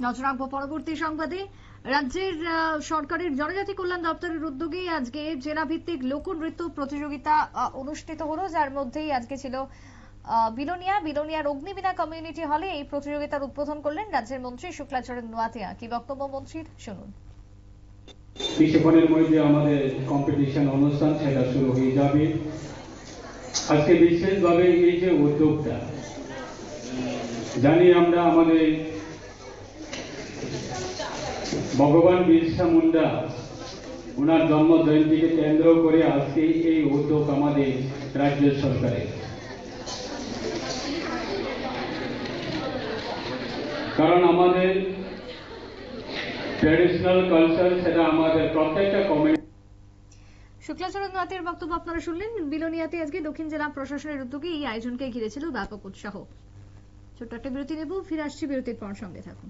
নজর রাখবো পরবর্তী সংবাদে। রাজ্যের সরকারের জনজাতি কল্যাণ দপ্তরের উদ্যোগে আজকে জেলা ভিত্তিক লোকনৃত্য প্রতিযোগিতা অনুষ্ঠিত হলো, যার মধ্যেই আজকে ছিল বিলোনিয়ার অগ্নিবীণা কমিউনিটি হলে। এই প্রতিযোগিতার উদ্বোধন করলেন রাজ্যের মন্ত্রী শুক্লাচরণ নোয়াতিয়া। কি বক্তব্য মন্ত্রীর, শুনুন। কিছুক্ষণের মধ্যে আমাদের কম্পিটিশন অনুষ্ঠান সেটা শুরু হয়ে যাবে। আজকে বিশেষভাবে এই যে উদ্যোগটা, জানি আমরা আমাদের ভগবান বিরসা মুন্ডা ওনার জন্ম জয়ন্তীকে কেন্দ্র করে আজকে এই উদ্যোগ আমাদের রাজ্য সরকারের। কারণ আমাদের ট্র্যাডিশনাল কালচার সেটা আমাদের প্রত্যেকটা কমিউনিটি। শুক্লাচরণ নোয়াতিয়ার বক্তব্য আপনারা শুনলেন। বিলোনিয়াতে আজকে দক্ষিণ জেলা প্রশাসনের উদ্যোগে এই আয়োজনকে ঘিরেছিল ব্যাপক উৎসাহ। ছোট্ট একটা বিরতি নেব, ফিরে আসছি বিরতির পর, সঙ্গে থাকুন।